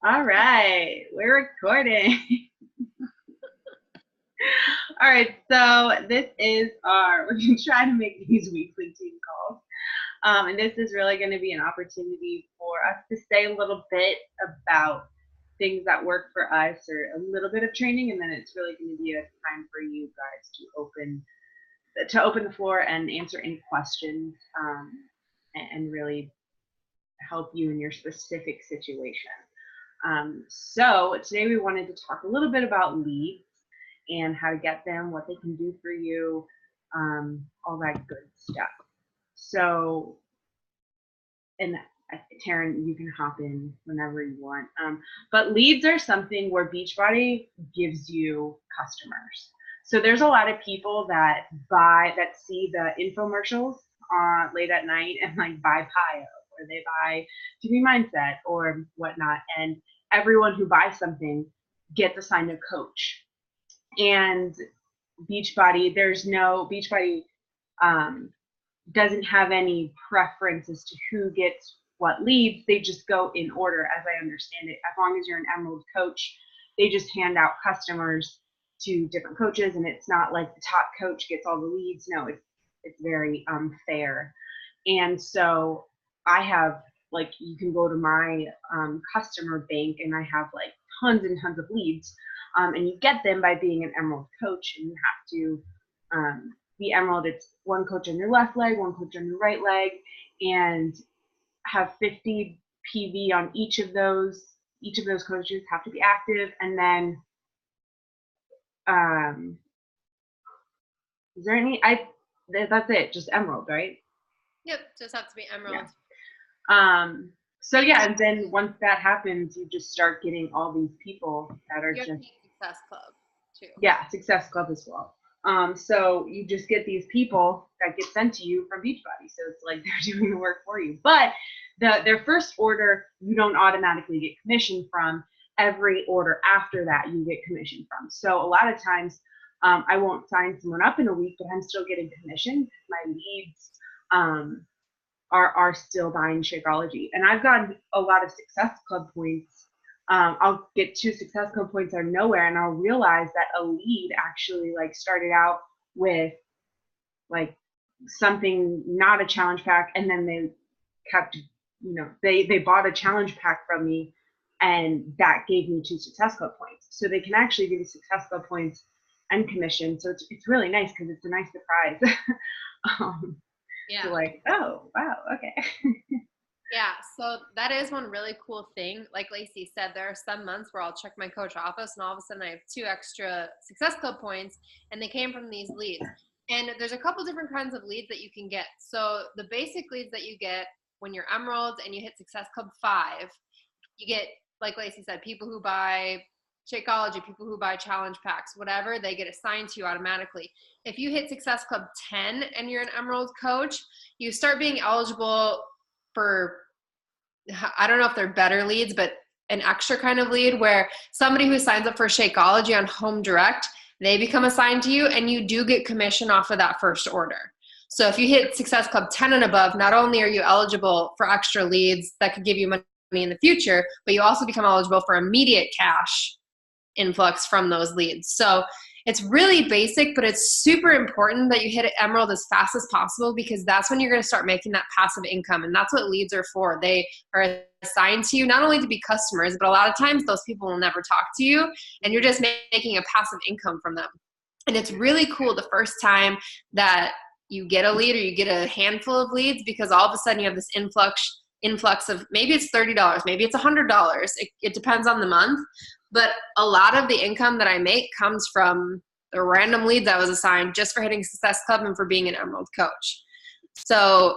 All right, we're recording. All right, so we're going to try to make these weekly team calls. And this is really going to be an opportunity for us to say a little bit about things that work for us or a little bit of training. And then it's really going to be a time for you guys to open the floor and answer any questions and really help you in your specific situation. So today we wanted to talk a little bit about leads and how to get them, what they can do for you, all that good stuff. So, and Taryn, you can hop in whenever you want. But leads are something where Beachbody gives you customers. So there's a lot of people that see the infomercials late at night and like buy Pio or they buy TV Mindset or whatnot. And everyone who buys something gets assigned a coach. And Beachbody doesn't have any preference as to who gets what leads. They just go in order, as I understand it. As long as you're an Emerald coach, they just hand out customers to different coaches, and it's not like the top coach gets all the leads. No, it's very fair. And so I have like you can go to my customer bank, and I have like tons and tons of leads, and you get them by being an Emerald coach, and you have to the Emerald, it's one coach on your left leg, one coach on your right leg, and have 50 PV on each of those. Each of those coaches have to be active, and then is there any? That's it, just Emerald, right? Yep, just have to be Emerald. Yeah. So yeah, and then once that happens, you just start getting all these people that are just Success Club too. Yeah, Success Club as well. So you just get these people that get sent to you from Beachbody. So it's like they're doing the work for you. But their first order, you don't automatically get commission from. Every order after that, you get commission from. So a lot of times, I won't sign someone up in a week, but I'm still getting commission. My leads are still buying Shakeology. And I've gotten a lot of Success Club points. I'll get 2 Success Club points out of nowhere, and I'll realize that a lead actually like started out with like something not a challenge pack, and then they kept, they bought a challenge pack from me, and that gave me 2 Success Club points. So they can actually give you Success Club points and commission. So it's really nice because it's a nice surprise. Yeah. So like, oh wow, okay. Yeah, so that is one really cool thing. Like Lacey said, there are some months where I'll check my coach office and all of a sudden I have 2 extra Success Club points and they came from these leads. And there's a couple different kinds of leads that you can get. So the basic leads that you get when you're Emerald and you hit Success Club 5, you get, like Lacey said, people who buy Shakeology, people who buy challenge packs, whatever, they get assigned to you automatically. If you hit Success Club 10 and you're an Emerald coach, you start being eligible for, I don't know if they're better leads, but an extra kind of lead where somebody who signs up for Shakeology on Home Direct, they become assigned to you and you do get commission off of that first order. So if you hit Success Club 10 and above, not only are you eligible for extra leads that could give you money in the future, but you also become eligible for immediate cash influx from those leads. So it's really basic, but it's super important that you hit Emerald as fast as possible because that's when you're going to start making that passive income. And that's what leads are for. They are assigned to you not only to be customers, but a lot of times those people will never talk to you and you're just making a passive income from them. And it's really cool the first time that you get a lead or you get a handful of leads because all of a sudden you have this influx of maybe it's $30, maybe it's $100. It depends on the month. But a lot of the income that I make comes from the random leads I was assigned just for hitting Success Club and for being an Emerald coach. So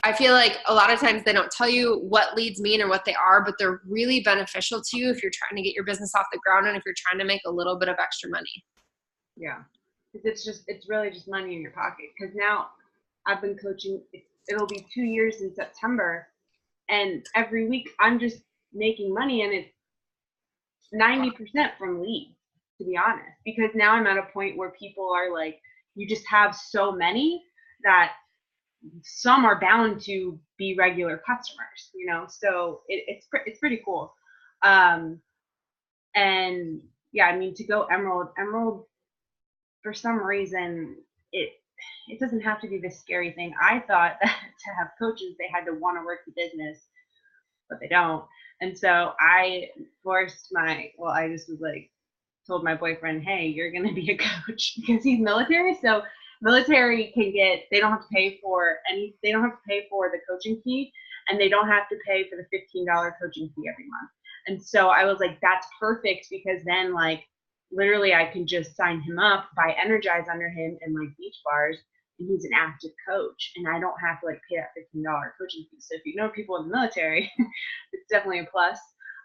I feel like a lot of times they don't tell you what leads mean or what they are, but they're really beneficial to you if you're trying to get your business off the ground and if you're trying to make a little bit of extra money. Yeah, it's really just money in your pocket. Because now I've been coaching. It'll be 2 years in September, and every week I'm just making money, and it's 90% from leads, to be honest, because now I'm at a point where people are like, you just have so many that some are bound to be regular customers, so it's pretty cool. And yeah, I mean, to go Emerald, for some reason, it doesn't have to be this scary thing. I thought that to have coaches, they had to want to work the business, but they don't. And so I I just was like, told my boyfriend, hey, you're going to be a coach because he's military. So military they don't have to pay for they don't have to pay for the coaching fee, and they don't have to pay for the $15 coaching fee every month. And so I was like, that's perfect, because then like literally I can just sign him up, buy Energize under him and like beach bars, and he's an active coach, and I don't have to like pay that $15 coaching fee. So if you know people in the military, it's definitely a plus.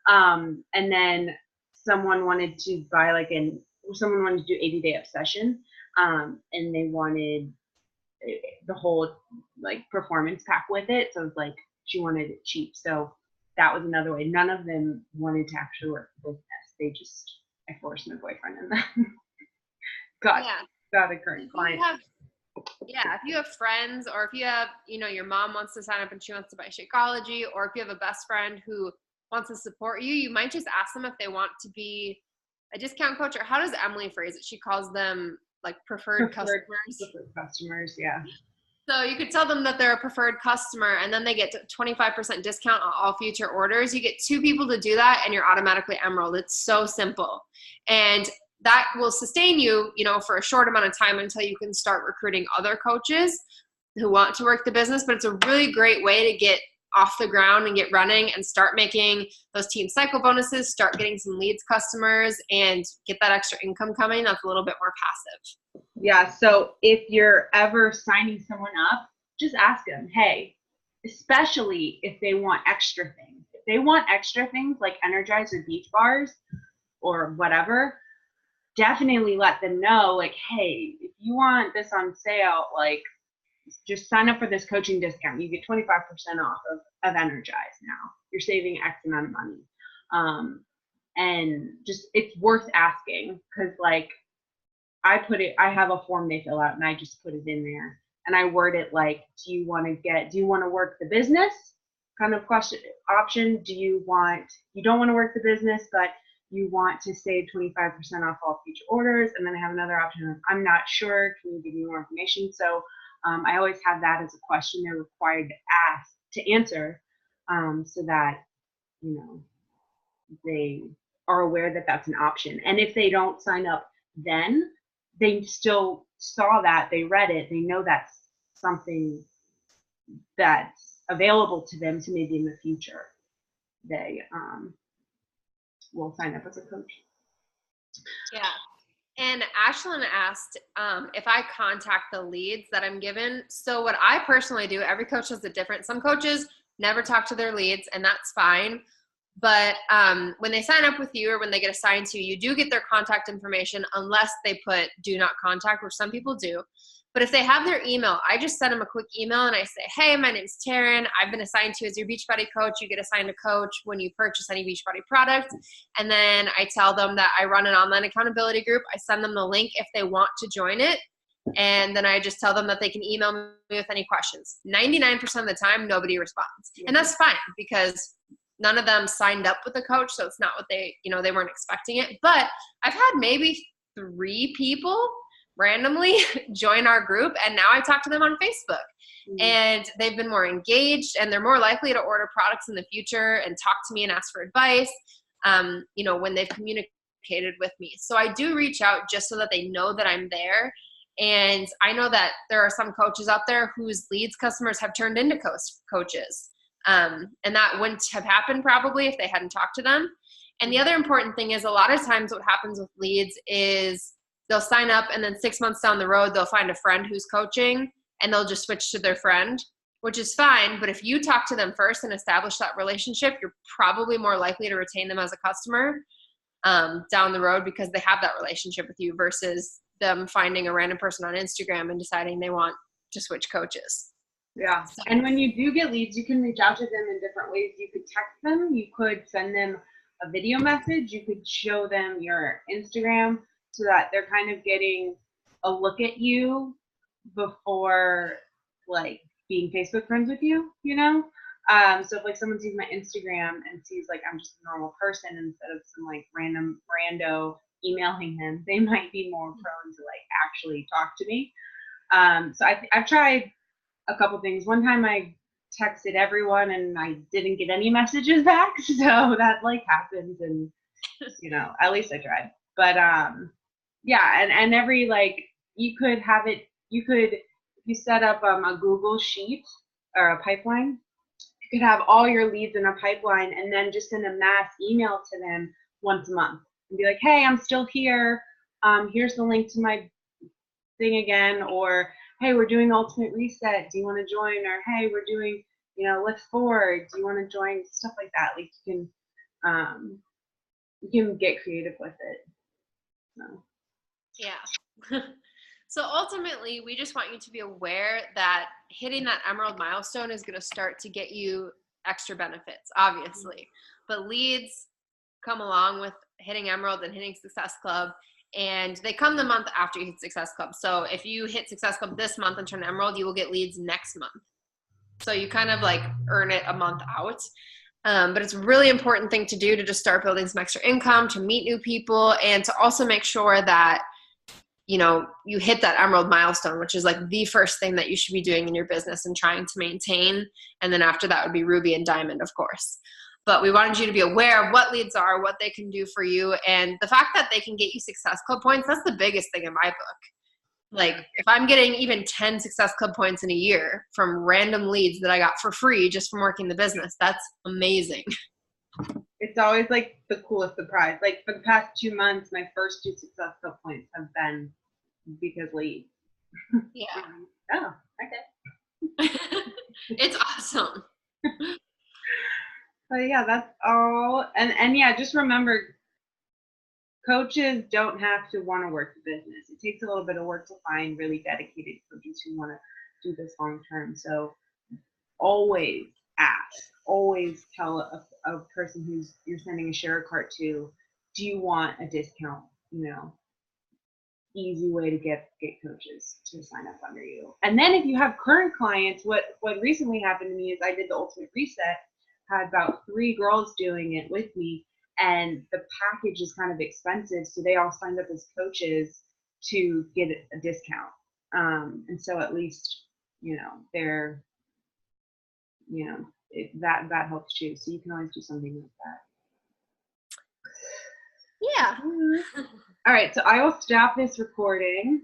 And then someone wanted to do 80-day obsession, and they wanted the whole like performance pack with it. So it was like she wanted it cheap. So that was another way. None of them wanted to actually work for business. I forced my boyfriend and then got a current client. If you have friends, or if you have, your mom wants to sign up and she wants to buy Shakeology, or if you have a best friend who wants to support you, you might just ask them if they want to be a discount coach, or how does Emily phrase it? She calls them like preferred customers. Preferred customers, yeah. So you could tell them that they're a preferred customer, and then they get 25% discount on all future orders. You get 2 people to do that, and you're automatically Emerald. It's so simple. And that will sustain you, for a short amount of time until you can start recruiting other coaches who want to work the business. But it's a really great way to get off the ground and get running and start making those team cycle bonuses, start getting some leads customers, and get that extra income coming. That's a little bit more passive. Yeah. So if you're ever signing someone up, just ask them, hey, especially if they want extra things. If they want extra things like Energize or beach bars or whatever, definitely let them know, like, hey, if you want this on sale, like, just sign up for this coaching discount. You get 25% off of Energize now. You're saving X amount of money. And just, it's worth asking, because like I have a form they fill out and I just put it in there, and I word it like, do you want to work the business kind of option? You don't want to work the business, but you want to save 25% off all future orders. And then I have another option of, I'm not sure, can you give me more information? So I always have that as a question they're required to answer, so that, they are aware that that's an option. And if they don't sign up, then they still saw that, they read it, they know that's something that's available to them, so maybe in the future they will sign up as a coach. Yeah. And Ashlyn asked if I contact the leads that I'm given. So what I personally do, every coach does it different. Some coaches never talk to their leads, and that's fine. But when they sign up with you, or when they get assigned to you, you do get their contact information, unless they put do not contact, which some people do. But if they have their email, I just send them a quick email and I say, hey, my name's Taryn. I've been assigned to you as your Beachbody coach. You get assigned a coach when you purchase any Beachbody product. And then I tell them that I run an online accountability group. I send them the link if they want to join it. And then I just tell them that they can email me with any questions. 99% of the time, nobody responds. And that's fine, because none of them signed up with a coach. So it's not what they weren't expecting it. But I've had maybe 3 people randomly join our group, and now I talk to them on Facebook. And they've been more engaged, and they're more likely to order products in the future and talk to me and ask for advice, when they've communicated with me. So I do reach out just so that they know that I'm there. And I know that there are some coaches out there whose leads customers have turned into coaches. And that wouldn't have happened probably if they hadn't talked to them. And the other important thing is, a lot of times what happens with leads is they'll sign up, and then 6 months down the road, they'll find a friend who's coaching, and they'll just switch to their friend, which is fine. But if you talk to them first and establish that relationship, you're probably more likely to retain them as a customer down the road, because they have that relationship with you, versus them finding a random person on Instagram and deciding they want to switch coaches. Yeah. And when you do get leads, you can reach out to them in different ways. You could text them, you could send them a video message, you could show them your Instagram, so that they're kind of getting a look at you before like being Facebook friends with you, So if like someone sees my Instagram and sees like I'm just a normal person instead of some like random rando emailing them, they might be more prone to like actually talk to me. So I've tried a couple things. One time I texted everyone and I didn't get any messages back, so that like happens, and at least I tried. But yeah, and every like you could have it. You could if you set up a Google sheet or a pipeline. You could have all your leads in a pipeline and then just send a mass email to them once a month and be like, hey, I'm still here. Here's the link to my thing again, or hey, we're doing the Ultimate Reset. Do you want to join? Or hey, we're doing, Lift Forward. Do you want to join? Stuff like that. Like you can get creative with it. So. Yeah. So ultimately, we just want you to be aware that hitting that Emerald milestone is going to start to get you extra benefits, obviously. But leads come along with hitting Emerald and hitting Success Club, and they come the month after you hit Success Club. So if you hit Success Club this month and turn Emerald, you will get leads next month. So you kind of like earn it a month out. But it's a really important thing to do to just start building some extra income, to meet new people, and to also make sure that you hit that Emerald milestone, which is like the first thing that you should be doing in your business and trying to maintain. And then after that would be Ruby and Diamond, of course. But we wanted you to be aware of what leads are, what they can do for you. And the fact that they can get you Success Club points, that's the biggest thing in my book. Like if I'm getting even 10 Success Club points in a year from random leads that I got for free just from working the business, that's amazing. It's always like the coolest surprise. Like for the past 2 months, my first 2 Success Club points have been because leads. Yeah. Oh, okay. It's awesome. So yeah, that's all. And yeah, just remember, coaches don't have to want to work the business. It takes a little bit of work to find really dedicated coaches who want to do this long term. So always ask. Always tell a person who's you're sending a share cart to, do you want a discount? Easy way to get coaches to sign up under you. And then if you have current clients, what recently happened to me is I did the Ultimate Reset, had about 3 girls doing it with me, and the package is kind of expensive, so they all signed up as coaches to get a discount. And so at least they're that helps too. So you can always do something like that. Yeah. All right, so I will stop this recording.